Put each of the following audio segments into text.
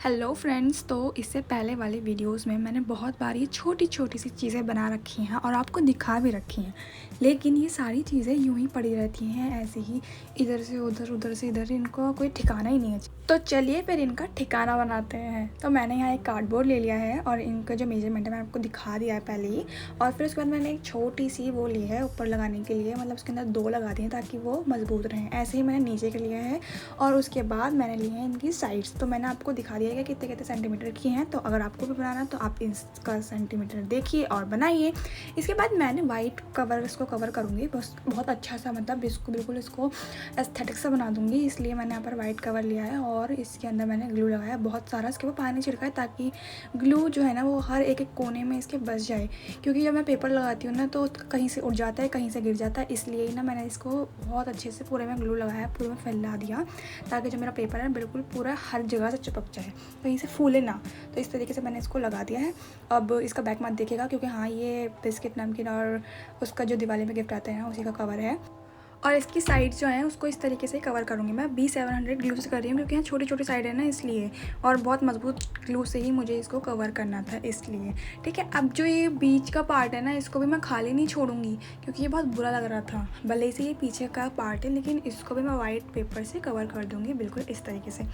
Hello friends. तो इससे पहले वाले वीडियोस में मैंने बहुत बार ये छोटी छोटी सी चीज़ें बना रखी हैं और आपको दिखा भी रखी हैं, लेकिन ये सारी चीज़ें यूं ही पड़ी रहती हैं ऐसे ही, इधर से उधर उधर से इधर, इनको कोई ठिकाना ही नहीं है। तो चलिए फिर इनका ठिकाना बनाते हैं। तो मैंने यहाँ एक कार्डबोर्ड ले लिया है और इनका जो मेजरमेंट है मैं आपको दिखा दिया है पहले ही। और फिर उसके बाद मैंने एक छोटी सी वो ली है ऊपर लगाने के लिए, मतलब उसके अंदर 2 लगा दिए ताकि वो मजबूत रहें। ऐसे ही मैंने नीचे के लिया है और उसके बाद मैंने लिए हैं इनकी साइड्स। तो मैंने आपको दिखा दिया है कि कितने कितने सेंटीमीटर की हैं। तो अगर आपको भी बनाना है तो आप इसका सेंटीमीटर देखिए और बनाइए। इसके बाद मैंने वाइट कवर इसको कवर करूँगी, बस बहुत अच्छा सा, मतलब इसको बिल्कुल इसको एस्थेटिक सा बना दूँगी, इसलिए मैंने यहाँ पर वाइट कवर लिया है और इसके अंदर मैंने ग्लू लगाया बहुत सारा। इसके ऊपर पानी छिड़का है ताकि ग्लू जो है ना वो हर एक एक कोने में इसके बस जाए, क्योंकि जब मैं पेपर लगाती हूँ ना तो कहीं से उड़ जाता है, कहीं से गिर जाता है, इसलिए ना मैंने इसको बहुत अच्छे से पूरे में ग्लू लगाया, पूरे में फैला दिया ताकि जो मेरा पेपर है बिल्कुल पूरा हर जगह से चिपक जाए, कहीं से फूले ना। तो इस तरीके से मैंने इसको लगा दिया है। अब इसका बैक मत देखिएगा, क्योंकि हाँ ये बिस्किट नमकीन और उसका जो दिवाली में गिफ्ट आते हैं उसी का कवर है। और इसकी साइड जो है उसको इस तरीके से कवर करूँगी। मैं B700 ग्लू से कर रही हूँ, क्योंकि यहाँ छोटी छोटी साइड है ना इसलिए, और बहुत मजबूत ग्लू से ही मुझे इसको कवर करना था इसलिए। ठीक है, अब जो ये बीच का पार्ट है ना इसको भी मैं खाली नहीं छोड़ूंगी, क्योंकि ये बहुत बुरा लग रहा था। भले से ये पीछे का पार्ट है लेकिन इसको भी मैं वाइट पेपर से कवर कर दूँगी बिल्कुल इस तरीके से।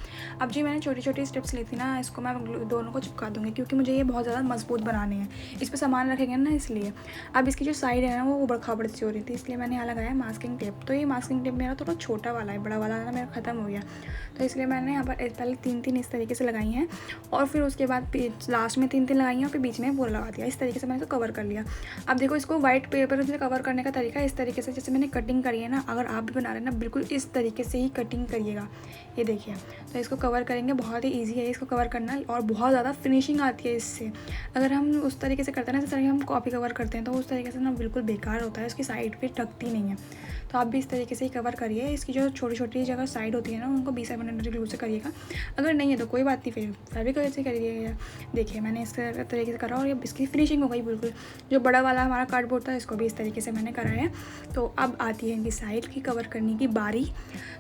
अब जो मैंने छोटी छोटी स्टेप्स ली थी ना, इसको मैं दोनों को चिपका दूँगी, क्योंकि मुझे ये बहुत ज़्यादा मजबूत बनाने हैं, इस पर सामान रखेंगे ना इसलिए। अब इसकी जो साइड है ना वो उबड़ खाबड़ सी हो रही थी, इसलिए मैंने यहाँ लगाया मास्किंग टेप। तो ये मास्किंग टेप मेरा थोड़ा छोटा वाला है, बड़ा वाला ना मेरा ख़त्म हो गया, तो इसलिए मैंने यहाँ पर पहले 3 इस तरीके से लगाई हैं और फिर उसके बाद लास्ट में 3 लगाई हैं और फिर बीच में पूरा लगा दिया। इस तरीके से मैंने इसको कवर कर लिया। अब देखो, इसको वाइट पेपर से कवर करने का तरीका इस तरीके से, जैसे मैंने कटिंग करी है ना, अगर आप भी बना रहे हैं ना बिल्कुल इस तरीके से ही कटिंग करिएगा। ये देखिए, तो इसको कवर करेंगे, बहुत ही ईजी है इसको कवर करना और बहुत ज़्यादा फिनिशिंग आती है इससे। अगर हम उस तरीके से करते हैं ना, जैसे हम कॉपी कवर करते हैं, तो उस तरीके से ना बिल्कुल बेकार होता है, उसकी साइड पे टकती नहीं है। तो आप भी इस तरीके से ही कवर करिए। इसकी जो छोटी छोटी जगह साइड होती है ना उनको B700 ग्लू से करिएगा। अगर नहीं है तो कोई बात नहीं, फिर फेविक्विक से करिएगा। देखिए मैंने इस तरीके से करा और ये इसकी फिनिशिंग हो गई बिल्कुल। जो बड़ा वाला हमारा कार्डबोर्ड था इसको भी इस तरीके से मैंने करा है। तो अब आती है इनकी साइड की कवर करने की बारी।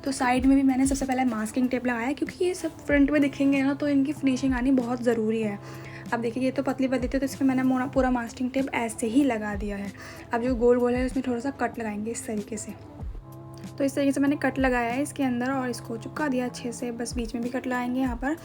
तो साइड में भी मैंने सबसे पहले मास्किंग टेप लगाया, क्योंकि ये सब फ्रंट में दिखेंगे ना तो इनकी फिनिशिंग आनी बहुत ज़रूरी है। अब देखिए ये तो पतली पतली थी, तो इसमें मैंने पूरा मास्किंग टेप ऐसे ही लगा दिया है। अब जो गोल गोल है उसमें थोड़ा सा कट लगाएंगे इस तरीके से। तो इस तरीके से मैंने कट लगाया है इसके अंदर और इसको चिपका दिया अच्छे से, बस बीच में भी कट लगाएंगे यहाँ पर।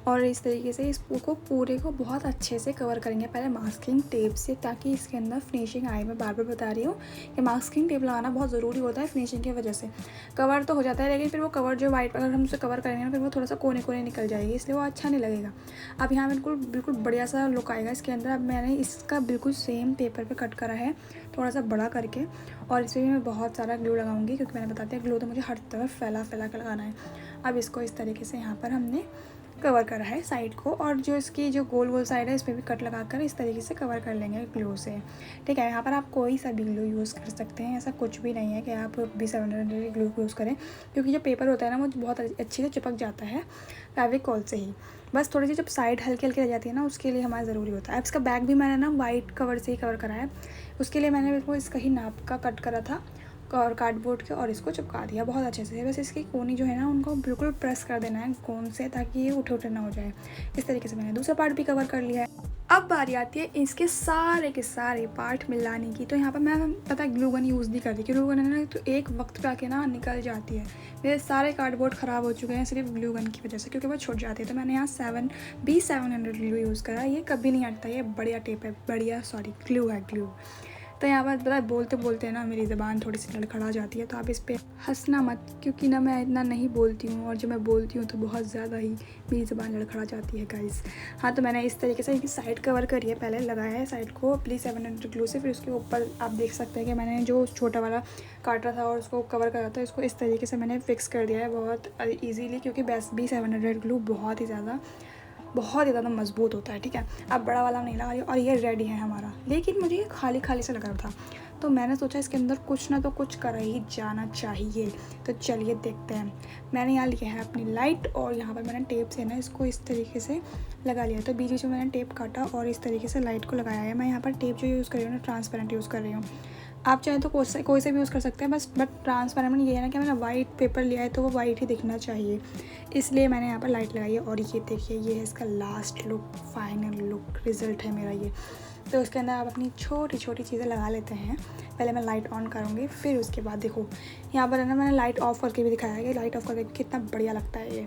और इस तरीके से इसको पूरे को बहुत अच्छे से कवर करेंगे पहले मास्किंग टेप से, ताकि इसके अंदर फिनिशिंग आए। मैं बार बार बता रही हूँ कि मास्किंग टेप लगाना बहुत ज़रूरी होता है फिनिशिंग की वजह से। कवर तो हो जाता है लेकिन फिर वो कवर जो वाइट, अगर हम उसे कवर करेंगे ना फिर वो थोड़ा सा कोने कोने निकल जाएगी, इसलिए वो अच्छा नहीं लगेगा। अब यहाँ बिल्कुल बिल्कुल बढ़िया सा लुक आएगा इसके अंदर। अब मैंने इसका बिल्कुल सेम पेपर पर कट करा है, थोड़ा सा बड़ा करके, और इसमें भी मैं बहुत सारा ग्लू लगाऊंगी, क्योंकि मैंने बताया ग्लू तो मुझे हर तरफ फैला फैला कर लगाना है। अब इसको इस तरीके से यहाँ पर हमने कवर करा है साइड को, और जो इसकी जो गोल गोल साइड है इस पर भी कट लगाकर इस तरीके से कवर कर लेंगे ग्लू से। ठीक है, यहाँ पर आप कोई सा भी ग्लू यूज़ कर सकते हैं, ऐसा कुछ भी नहीं है कि आप B700 ग्लू यूज़ करें, क्योंकि जो पेपर होता है ना वो बहुत अच्छे से चिपक जाता है फेविकोल से ही। बस थोड़ी सी जब साइड हल्की हल्की रह जाती है ना उसके लिए हमारा ज़रूरी होता है। अब इसका बैग भी मैंने ना वाइट कवर से ही कवर करा है, उसके लिए मैंने बिल्कुल इसका ही नाप का कट करा था और कार्डबोर्ड के, और इसको चिपका दिया बहुत अच्छे से। बस इसकी कोनी जो है ना उनको बिल्कुल प्रेस कर देना है गोंद से, ताकि ये उठे उठे ना हो जाए। इस तरीके से मैंने दूसरा पार्ट भी कवर कर लिया है। अब बारी आती है इसके सारे के सारे पार्ट मिलाने की। तो यहाँ पर मैं पता है ग्लू गन यूज़ नहीं करती, ग्लू गन है ना तो एक वक्त पे आके ना निकल जाती है। मेरे सारे कार्डबोर्ड ख़राब हो चुके हैं सिर्फ ग्लू गन की वजह से, क्योंकि वो छूट जाती है। तो मैंने यहाँ B700 ग्लू यूज़ करा, ये कभी नहीं हटता, ये बढ़िया टेप है, ग्लू है ग्लू। तो यहाँ पर पता है बोलते बोलते ना मेरी ज़बान थोड़ी सी लड़खड़ा जाती है, तो आप इस पर हंसना मत, क्योंकि ना मैं इतना नहीं बोलती हूँ, और जब मैं बोलती हूँ तो बहुत ज़्यादा ही मेरी ज़बान लड़खड़ा जाती है गाइस। हाँ, तो मैंने इस तरीके से इनकी साइड कवर करी है, पहले लगाया है साइड को B700 ग्लू से। फिर उसके ऊपर आप देख सकते हैं कि मैंने जो छोटा वाला काटा था और उसको कवर करा था, इसको इस तरीके से मैंने फिक्स कर दिया है बहुत ईजीली, क्योंकि B700 ग्लू बहुत ही ज़्यादा मजबूत होता है। ठीक है, अब बड़ा वाला नहीं लगा रही और ये रेडी है हमारा, लेकिन मुझे ये खाली खाली से लग रहा था, तो मैंने सोचा इसके अंदर कुछ ना तो कुछ कर ही जाना चाहिए। तो चलिए देखते हैं। मैंने यहाँ लिया है अपनी लाइट, और यहाँ पर मैंने टेप से ना इसको इस तरीके से लगा लिया। तो बीच बीच में मैंने टेप काटा और इस तरीके से लाइट को लगाया है। मैं यहाँ पर टेप जो यूज़ कर रही हूँ ना ट्रांसपेरेंट यूज़ कर रही हूँ, आप चाहें तो कोई से भी यूज़ कर सकते हैं, बट ट्रांसपेरेंट ये है ना कि मैंने वाइट पेपर लिया है तो वो वाइट ही दिखना चाहिए, इसलिए मैंने यहाँ पर लाइट लगाई है। और ये देखिए, ये है इसका last look, final look, result है मेरा ये। तो उसके अंदर आप अपनी छोटी छोटी चीज़ें लगा लेते हैं। पहले मैं लाइट ऑन करूँगी, फिर उसके बाद देखो यहाँ पर है ना, मैंने लाइट ऑफ़ करके भी दिखाया है कि लाइट ऑफ़ करके कितना बढ़िया लगता है ये।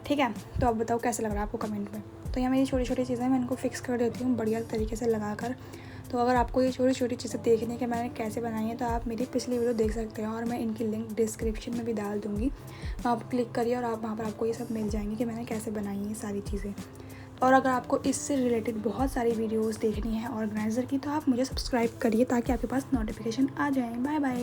ठीक है, तो अब बताओ कैसा लग रहा है आपको कमेंट में। तो यहाँ मेरी छोटी छोटी चीज़ें मैं इनको फिक्स कर देती हूँ बढ़िया तरीके से लगा कर। तो अगर आपको ये छोटी छोटी चीज़ें देखनी है कि मैंने कैसे बनाई है, तो आप मेरी पिछली वीडियो देख सकते हैं और मैं इनकी लिंक डिस्क्रिप्शन में भी डाल दूँगी। वहाँ पर क्लिक करिए और आप वहाँ पर आपको ये सब मिल जाएंगी कि मैंने कैसे बनाई है सारी चीज़ें। और अगर आपको इससे रिलेटेड बहुत सारी वीडियोस देखनी है ऑर्गेनाइज़र की, तो आप मुझे सब्सक्राइब करिए ताकि आपके पास नोटिफिकेशन आ जाए। Bye bye.